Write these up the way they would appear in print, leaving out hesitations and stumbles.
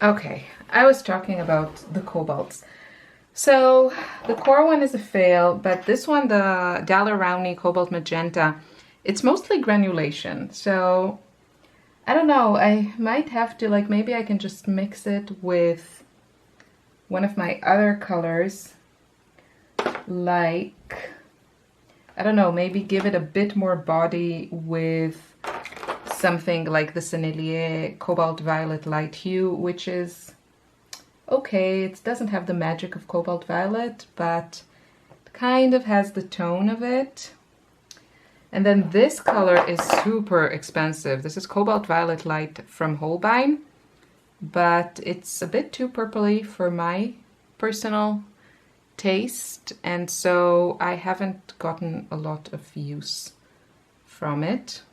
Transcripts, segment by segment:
Okay, I was talking about the cobalts. So the core one is a fail, but this one, the Daler-Rowney Cobalt Magenta, it's mostly granulation. So I don't know, I might have to, like, maybe I can just mix it with one of my other colors, like, I don't know, maybe give it a bit more body with something like the Sennelier Cobalt Violet Light Hue, which is okay. It doesn't have the magic of Cobalt Violet, but it kind of has the tone of it. And then this color is super expensive. This is Cobalt Violet Light from Holbein, but it's a bit too purpley for my personal taste, and so I haven't gotten a lot of use from it.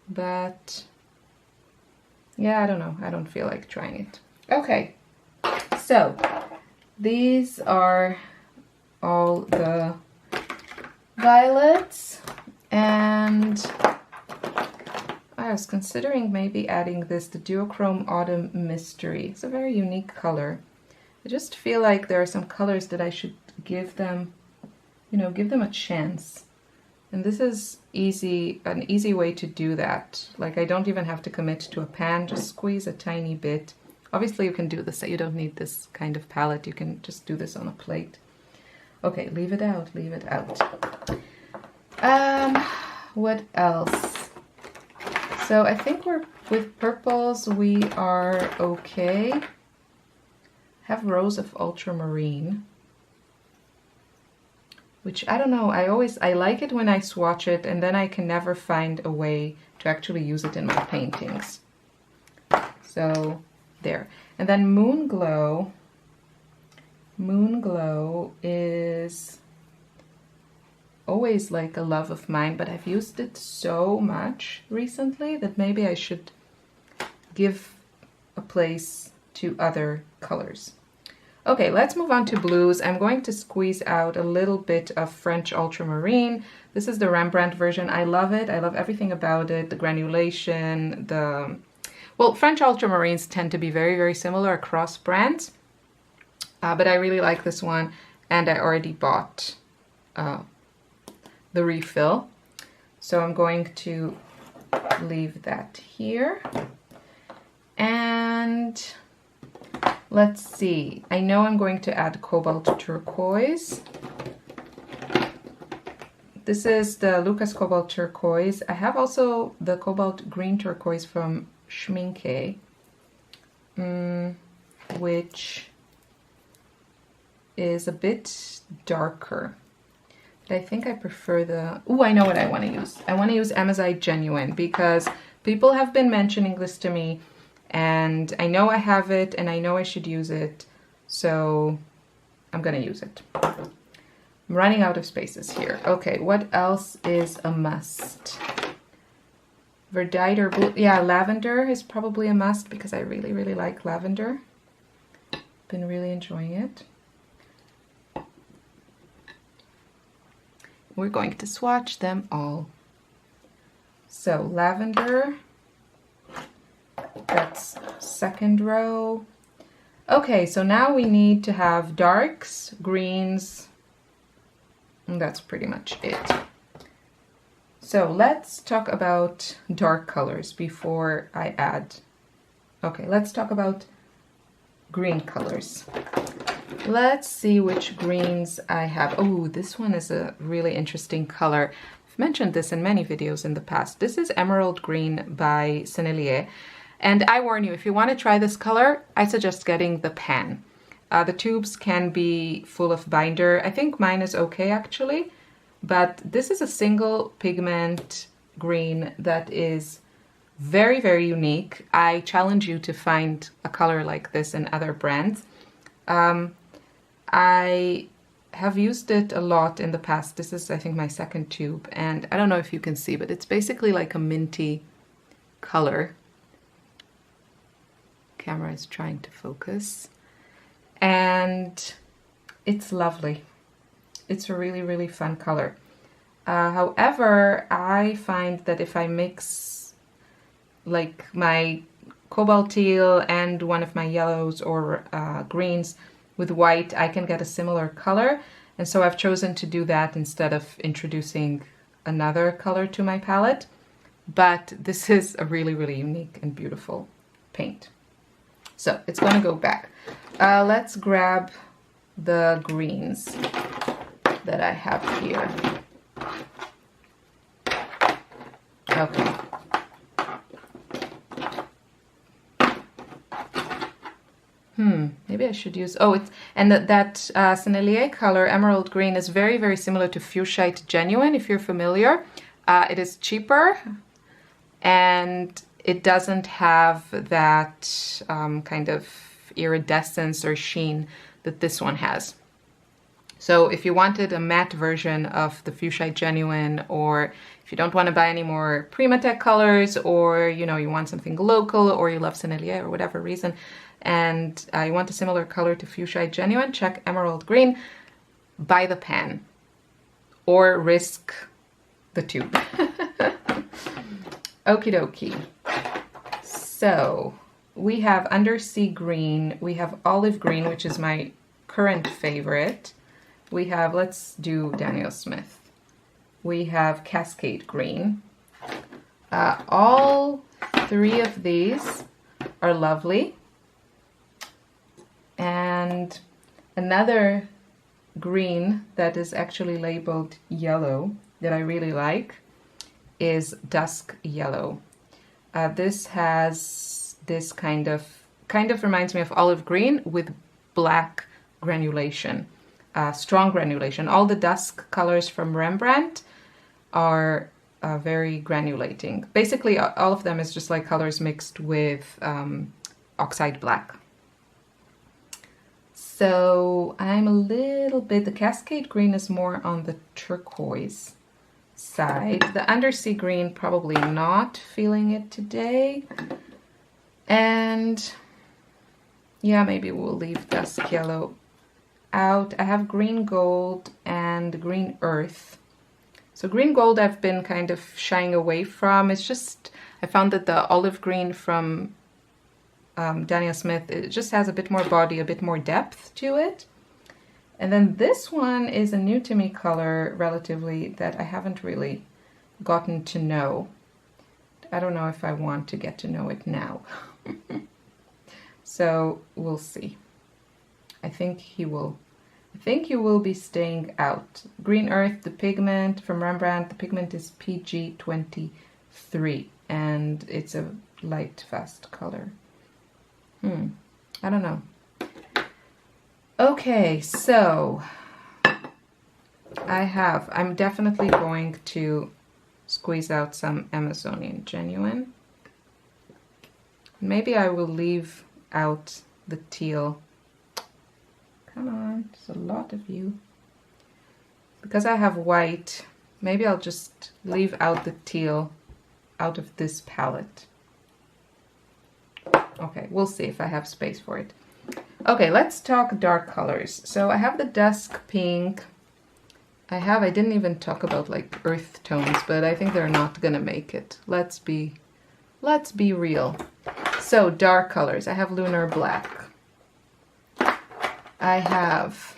But yeah, I don't know. I don't feel like trying it. Okay, so these are all the violets, and I was considering maybe adding this, the Duochrome Autumn Mystery. It's a very unique color. I just feel like there are some colors that I should give them, you know, give them a chance. And this is an easy way to do that. Like, I don't even have to commit to a pan, just squeeze a tiny bit. Obviously you can do this, you don't need this kind of palette, you can just do this on a plate. Okay, leave it out, leave it out. What else? So I think with purples we are okay. Have Rose of Ultramarine, which I don't know, I like it when I swatch it and then I can never find a way to actually use it in my paintings. So there. And then Moon Glow. Moon Glow is always like a love of mine, but I've used it so much recently that maybe I should give a place to other colors. Okay, let's move on to blues. I'm going to squeeze out a little bit of French Ultramarine. This is the Rembrandt version. I love it. I love everything about it. The granulation, well, French Ultramarines tend to be very, very similar across brands. But I really like this one, and I already bought the refill. So I'm going to leave that here. And let's see, I know I'm going to add Cobalt Turquoise. This is the Lukas Cobalt Turquoise. I have also the Cobalt Green Turquoise from Schmincke, which is a bit darker. But I think I prefer the... Oh, I know what I want to use. I want to use Amazite Genuine because people have been mentioning this to me, and I know I have it and I know I should use it, so I'm gonna use it. I'm running out of spaces here. Okay, what else is a must? Verdite or blue? Yeah, lavender is probably a must because I really, really like lavender. Been really enjoying it. We're going to swatch them all. So lavender, that's second row. Okay, so now we need to have darks, greens, and that's pretty much it. So let's talk about dark colors before I add. Okay, let's talk about green colors. Let's see which greens I have. Oh, this one is a really interesting color. I've mentioned this in many videos in the past. This is Emerald Green by Sennelier. And I warn you, if you want to try this color, I suggest getting the pan. The tubes can be full of binder. I think mine is okay actually, but this is a single pigment green that is very, very unique. I challenge you to find a color like this in other brands. I have used it a lot in the past. This is, I think, my second tube, and I don't know if you can see, but it's basically like a minty color. Camera is trying to focus, and it's lovely. It's a really, really fun color. However, I find that if I mix like my cobalt teal and one of my yellows or greens with white, I can get a similar color. And so I've chosen to do that instead of introducing another color to my palette. But this is a really, really unique and beautiful paint. So it's going to go back. Let's grab the greens that I have here. Okay. Maybe I should use, that Sennelier color, emerald green, is very, very similar to Fuchsite Genuine, if you're familiar. It is cheaper, and it doesn't have that kind of iridescence or sheen that this one has. So if you wanted a matte version of the Fuchsite Genuine, or if you don't want to buy any more Primatech colors, or you want something local, or you love Sennelier or whatever reason, and you want a similar color to Fuchsite Genuine, check emerald green. Buy the pan, or risk the tube. Okie dokie. So we have undersea green, we have olive green, which is my current favorite. We have, let's do Daniel Smith. We have Cascade green. All three of these are lovely. And another green that is actually labeled yellow that I really like is Dusk Yellow. This has this kind of reminds me of olive green with black granulation, strong granulation. All the dusk colors from Rembrandt are very granulating. Basically, all of them is just like colors mixed with oxide black. So I'm a little bit, the Cascade green is more on the turquoise side. The undersea green, probably not feeling it today. And yeah, maybe we'll leave Dusk Yellow out. I have green gold and green earth. So green gold I've been kind of shying away from. It's just, I found that the olive green from Daniel Smith, it just has a bit more body, a bit more depth to it. And then this one is a new to me color relatively that I haven't really gotten to know. I don't know if I want to get to know it now. So we'll see. I think you will be staying out. Green Earth, the pigment from Rembrandt, the pigment is PG23 and it's a light fast color. I don't know. Okay, so I'm definitely going to squeeze out some Amazonian Genuine. Maybe I will leave out the teal. Come on, there's a lot of you. Because I have white, maybe I'll just leave out the teal out of this palette. Okay, we'll see if I have space for it. Okay, let's talk dark colors. So I have the dusk pink. I didn't even talk about like earth tones, but I think they're not gonna make it. Let's be real. So dark colors, I have lunar black. I have,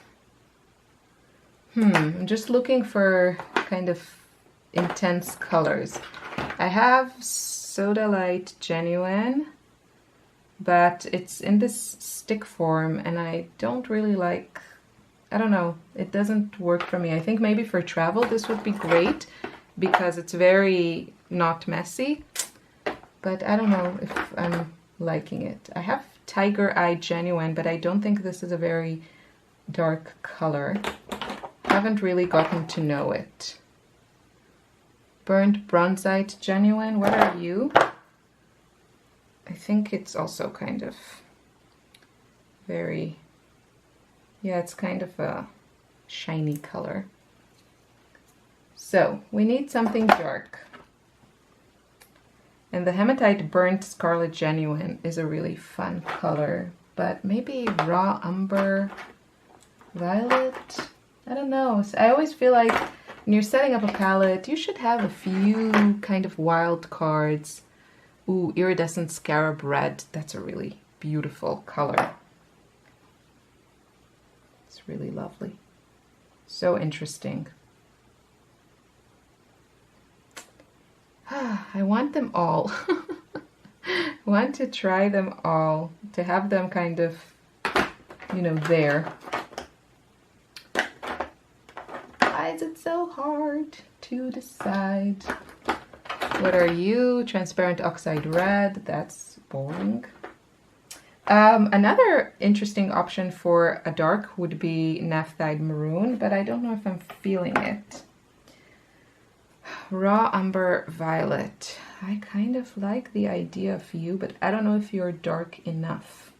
I'm just looking for kind of intense colors. I have Soda Light Genuine, but it's in this stick form and I don't really like, I don't know, it doesn't work for me. I think maybe for travel this would be great because it's very not messy, but I don't know if I'm liking it. I have Tiger Eye Genuine, but I don't think this is a very dark color. Haven't really gotten to know it. Burnt Bronzite Genuine, what are you? I think it's also kind of very, yeah, it's kind of a shiny color. So we need something dark. And the Hematite Burnt Scarlet Genuine is a really fun color, but maybe Raw Umber Violet? I don't know. So I always feel like when you're setting up a palette, you should have a few kind of wild cards Ooh, Iridescent Scarab Red. That's a really beautiful color. It's really lovely. So interesting. I want them all. I want to try them all, to have them kind of, you know, there. Why is it so hard to decide? What are you? Transparent Oxide Red. That's boring. Another interesting option for a dark would be Naphthalene Maroon, but I don't know if I'm feeling it. Raw Umber Violet. I kind of like the idea of you, but I don't know if you're dark enough.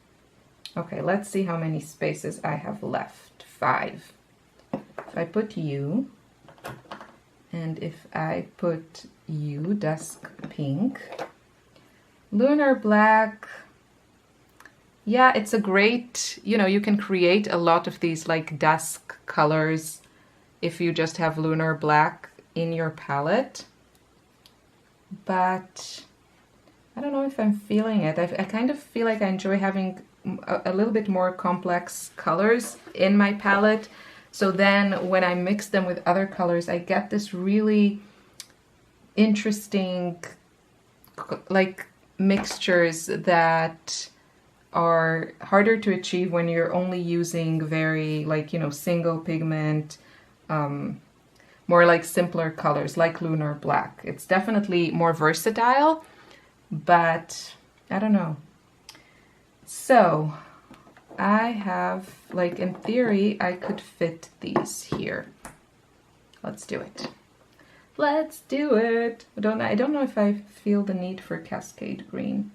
Okay, let's see how many spaces I have left. 5. If I put you, and if I put you, Dusk Pink, Lunar Black. Yeah, it's a great, you know, you can create a lot of these like dusk colors if you just have Lunar Black in your palette. But I don't know if I'm feeling it. I kind of feel like I enjoy having a little bit more complex colors in my palette. So then when I mix them with other colors, I get this really interesting like mixtures that are harder to achieve when you're only using very like, you know, single pigment, more like simpler colors like Lunar Black. It's definitely more versatile, but I don't know. So I have, like, in theory, I could fit these here. Let's do it. Let's do it. I don't know if I feel the need for Cascade Green.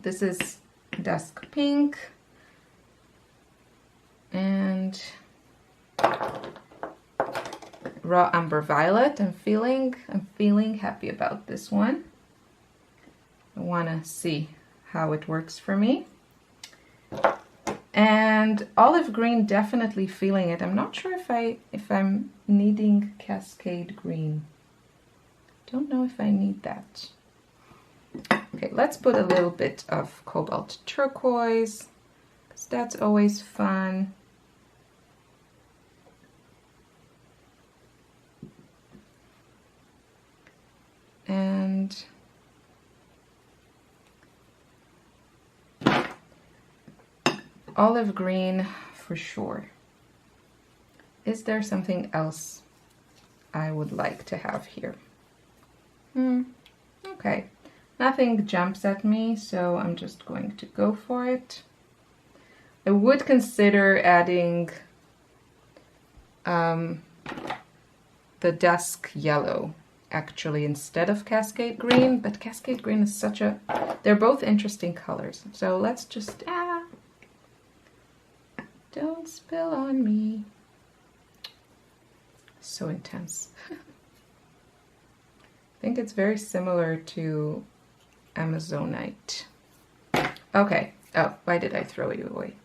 This is Dusk Pink. And Raw Umber Violet. I'm feeling happy about this one. I want to see how it works for me. And Olive Green, definitely feeling it. I'm not sure if I'm needing Cascade Green. Don't know if I need that. Okay, let's put a little bit of Cobalt Turquoise, because that's always fun. And Olive Green for sure. Is there something else I would like to have here? Okay, nothing jumps at me, so I'm just going to go for it. I would consider adding the Dusk Yellow actually instead of Cascade Green, but Cascade Green is such a, they're both interesting colors. So let's just, don't spill on me. So intense. I think it's very similar to Amazonite. Okay. Oh, why did I throw you away?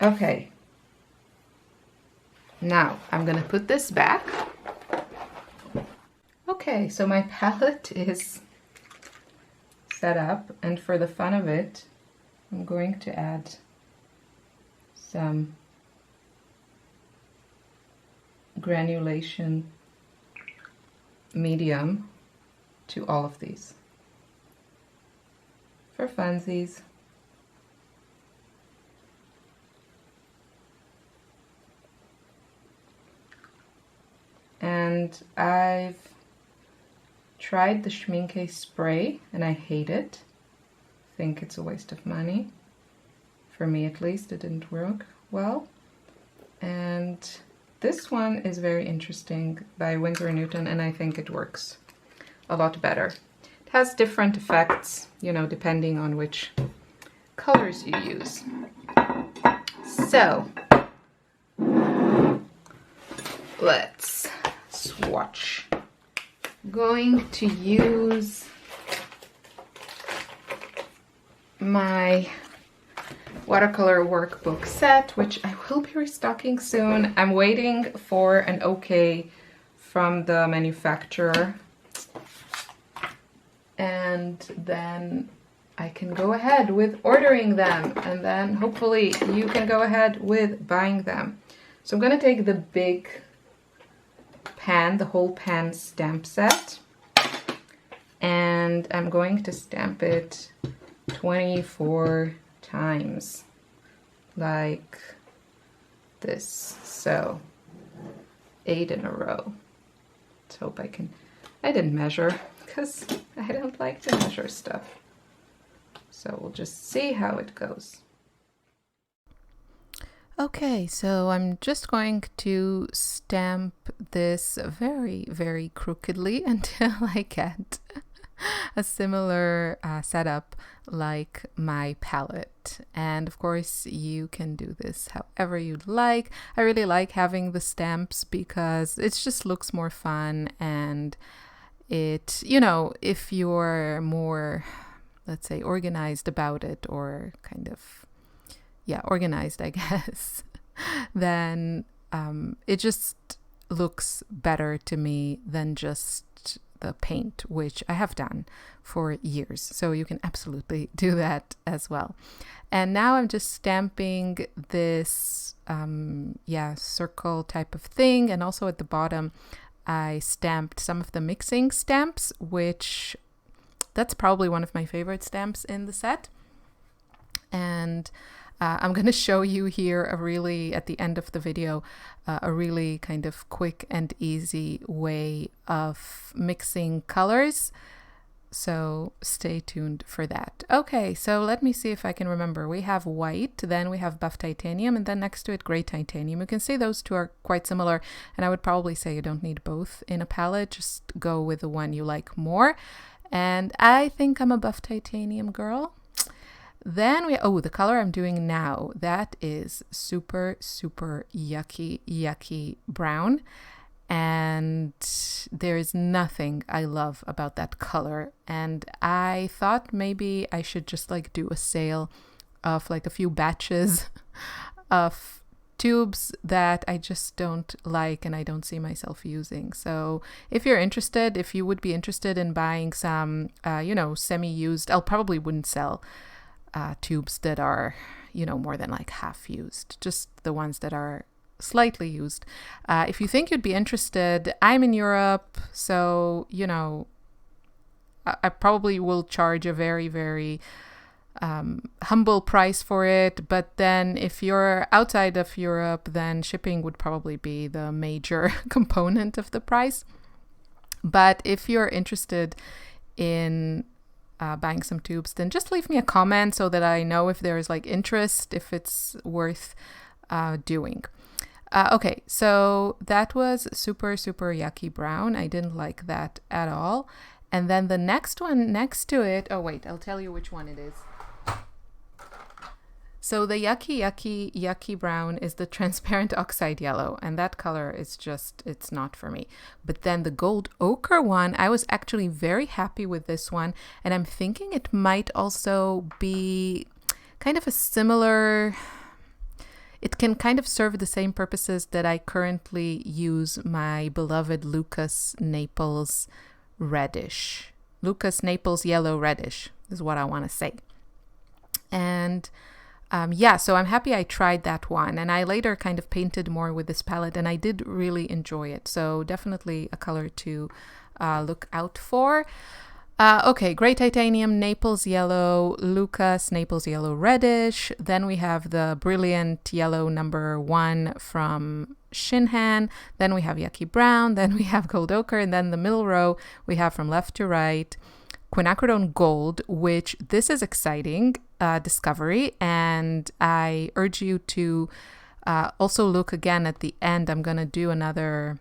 Okay. Now I'm gonna put this back. Okay, so my palette is set up, and for the fun of it, I'm going to add some granulation medium to all of these for funsies. And I've tried the Schmincke Spray and I hate it. I think it's a waste of money. For me at least, it didn't work well. And this one is very interesting by Winsor & Newton, and I think it works a lot better. It has different effects, you know, depending on which colors you use. So, let's swatch. I'm going to use my watercolor workbook set, which I will be restocking soon. I'm waiting for an okay from the manufacturer, and then I can go ahead with ordering them, and then hopefully you can go ahead with buying them. So I'm going to take the big pan, the whole pan stamp set, and I'm going to stamp it 24 times like this. So 8 in a row. Let's hope I can. I didn't measure because I don't like to measure stuff. So we'll just see how it goes. Okay, so I'm just going to stamp this very, very crookedly until I get a similar setup like my palette. And of course you can do this however you'd like. I really like having the stamps because it just looks more fun, and it, you know, if you're more, let's say, organized about it, or kind of, yeah, organized, I guess, then it just looks better to me than just the paint, which I have done for years. So you can absolutely do that as well. And now I'm just stamping this, circle type of thing. And also at the bottom, I stamped some of the mixing stamps, which that's probably one of my favorite stamps in the set. And I'm going to show you here at the end of the video, a really kind of quick and easy way of mixing colors. So stay tuned for that. Okay, so let me see if I can remember. We have white, then we have buff titanium, and then next to it, gray titanium. You can see those two are quite similar, and I would probably say you don't need both in a palette. Just go with the one you like more. And I think I'm a buff titanium girl. Then the color I'm doing now, that is super, super yucky brown. And there is nothing I love about that color. And I thought maybe I should just like do a sale of like a few batches of tubes that I just don't like and I don't see myself using. So if you're interested, if you would be interested in buying some, semi-used, I'll probably wouldn't sell tubes that are, more than like half used, just the ones that are slightly used. If you think you'd be interested, I'm in Europe, so, I probably will charge a very, very humble price for it. But then if you're outside of Europe, then shipping would probably be the major component of the price. But if you're interested in buying some tubes, then just leave me a comment so that I know if there's like interest, if it's worth doing. Okay, so that was super, super yucky brown. I didn't like that at all. And then the next one next to it, oh wait, I'll tell you which one it is. So the yucky brown is the transparent oxide yellow, and that color is just, it's not for me. But then the gold ochre one, I was actually very happy with this one, and I'm thinking it might also be kind of a similar, it can kind of serve the same purposes that I currently use my beloved Lukas Naples Reddish. Lukas Naples Yellow Reddish is what I want to say. And so I'm happy I tried that one, and I later kind of painted more with this palette, and I did really enjoy it. So definitely a color to look out for. Okay, gray titanium, Naples yellow, Lukas Naples yellow reddish. Then we have the brilliant yellow #1 from Shinhan. Then we have yucky brown. Then we have gold ochre, and then the middle row we have from left to right Quinacridone Gold, which this is exciting discovery, and I urge you to also look again at the end. I'm gonna do another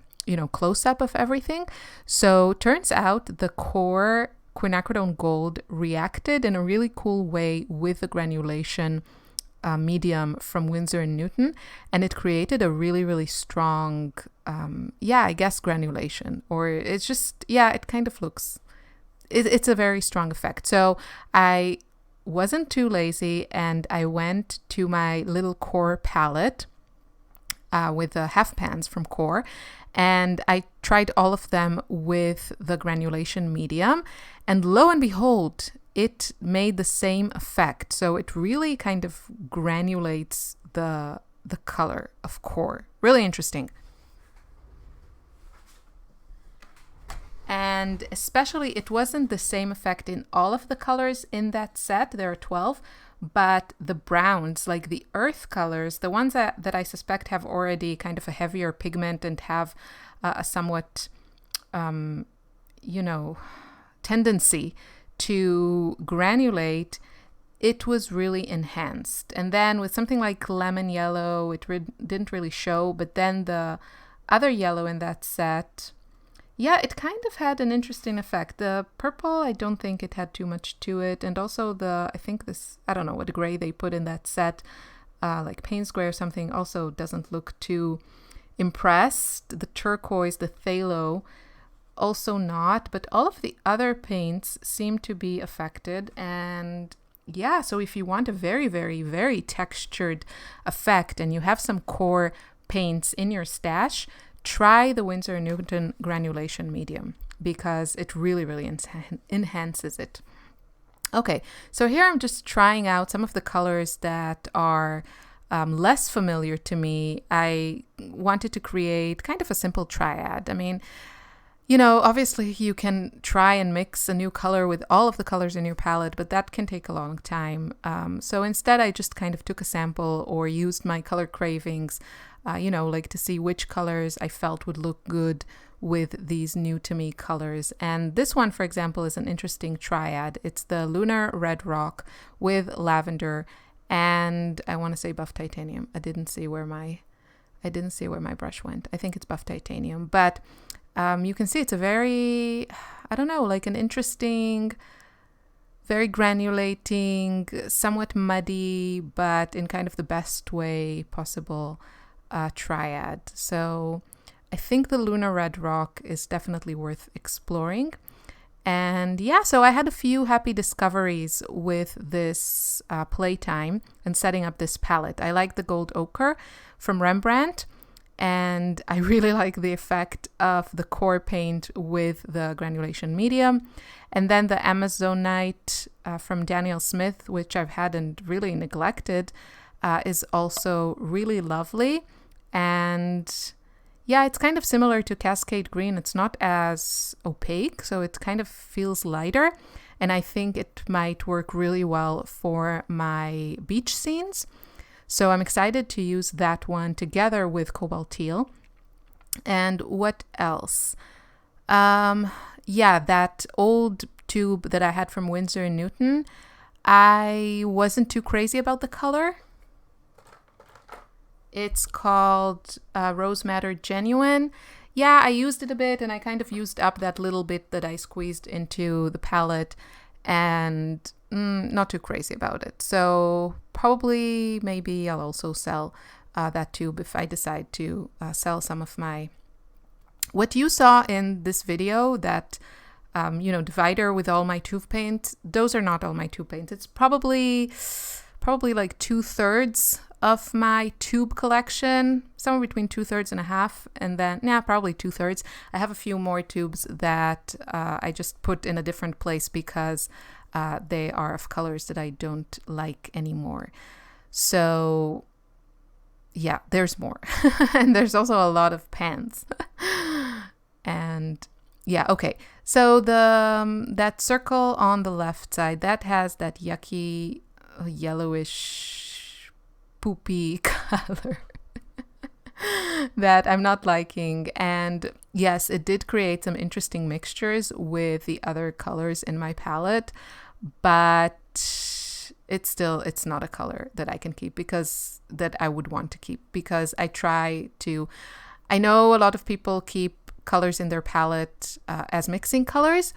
close-up of everything. So turns out the core Quinacridone Gold reacted in a really cool way with the granulation medium from Winsor & Newton, and it created a really, really strong granulation, or it's just it kind of looks, it's a very strong effect. So I wasn't too lazy and I went to my little core palette with the half pans from Core, and I tried all of them with the granulation medium, and lo and behold, it made the same effect. So it really kind of granulates the color of Core. Really interesting. And especially, it wasn't the same effect in all of the colors in that set. There are 12, but the browns, like the earth colors, the ones that I suspect have already kind of a heavier pigment and have a somewhat, tendency to granulate, it was really enhanced. And then with something like lemon yellow, it didn't really show, but then the other yellow in that set, yeah, it kind of had an interesting effect. The purple, I don't think it had too much to it. And also I don't know what gray they put in that set, like Payne's gray or something, also doesn't look too impressed. The turquoise, the phthalo, also not. But all of the other paints seem to be affected. And yeah, so if you want a very, very, very textured effect and you have some core paints in your stash, try the Winsor & Newton granulation medium because it really, really enhances it. Okay, so here I'm just trying out some of the colors that are less familiar to me. I wanted to create kind of a simple triad. I mean, obviously you can try and mix a new color with all of the colors in your palette, but that can take a long time. So instead I just kind of took a sample or used my color cravings, like to see which colors I felt would look good with these new to me colors. And this one, for example, is an interesting triad. It's the Lunar Red Rock with lavender and I want to say buff titanium. I didn't see where my brush went. I think it's buff titanium, but you can see it's a very, like an interesting, very granulating, somewhat muddy, but in kind of the best way possible triad. So I think the Lunar Red Rock is definitely worth exploring. And yeah, so I had a few happy discoveries with this playtime and setting up this palette. I like the gold ochre from Rembrandt, and I really like the effect of the core paint with the granulation medium. And then the Amazonite from Daniel Smith, which I've had and really neglected, is also really lovely. And yeah, it's kind of similar to Cascade Green. It's not as opaque, so it kind of feels lighter. And I think it might work really well for my beach scenes. So I'm excited to use that one together with Cobalt Teal. And what else? That old tube that I had from Winsor & Newton, I wasn't too crazy about the color. It's called Rose Madder Genuine. Yeah, I used it a bit and I kind of used up that little bit that I squeezed into the palette and not too crazy about it. So probably maybe I'll also sell that tube if I decide to sell some of my... What you saw in this video, that divider with all my tube paint, those are not all my tube paint. It's probably like 2/3 of my tube collection, somewhere between 2/3 and a half, and then probably 2/3. I have a few more tubes that I just put in a different place because they are of colors that I don't like anymore. So yeah, there's more. And there's also a lot of pans. And yeah, okay. So that circle on the left side, that has that yucky yellowish poopy color that I'm not liking. And yes, it did create some interesting mixtures with the other colors in my palette, but it's not a color that I can keep, because that I would want to keep, because I know a lot of people keep colors in their palette as mixing colors,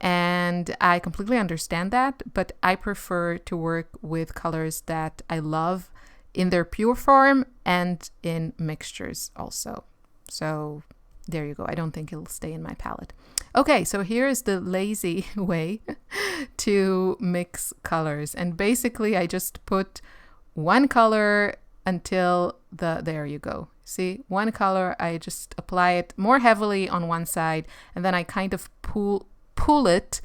and I completely understand that, but I prefer to work with colors that I love in their pure form and in mixtures also. So there you go. I don't think it'll stay in my palette. Okay, so here's the lazy way to mix colors. And basically I just put one color until there you go. See, one color, I just apply it more heavily on one side, and then I kind of pull it,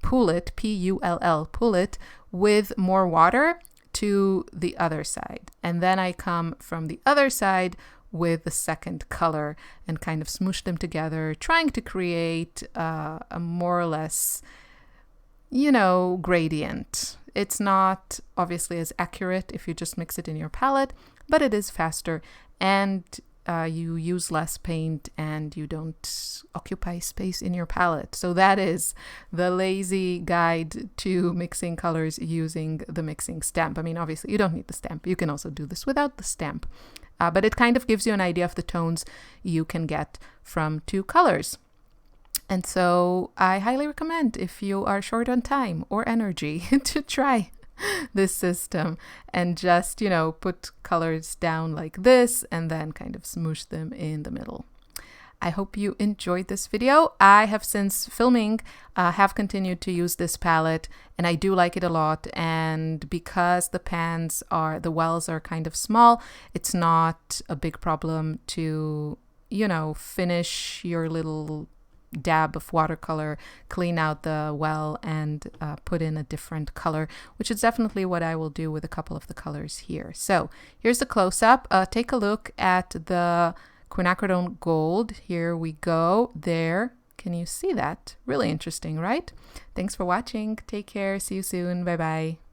P-U-L-L, pull it with more water to the other side. And then I come from the other side with the second color and kind of smoosh them together, trying to create a more or less, you know, gradient. It's not obviously as accurate if you just mix it in your palette, but it is faster, and you use less paint and you don't occupy space in your palette. So that is the lazy guide to mixing colors using the mixing stamp. I mean, obviously you don't need the stamp. You can also do this without the stamp. But it kind of gives you an idea of the tones you can get from two colors. And so I highly recommend, if you are short on time or energy, to try this system and just, you know, put colors down like this and then kind of smoosh them in the middle. I hope you enjoyed this video. I have, since filming, have continued to use this palette, and I do like it a lot. And because the wells are kind of small, it's not a big problem to, you know, finish your little dab of watercolor, clean out the well, and put in a different color, which is definitely what I will do with a couple of the colors here. So here's the close-up. Take a look at the Quinacridone Gold. Here we go. There. Can you see that? Really interesting, right? Thanks for watching. Take care. See you soon. Bye-bye.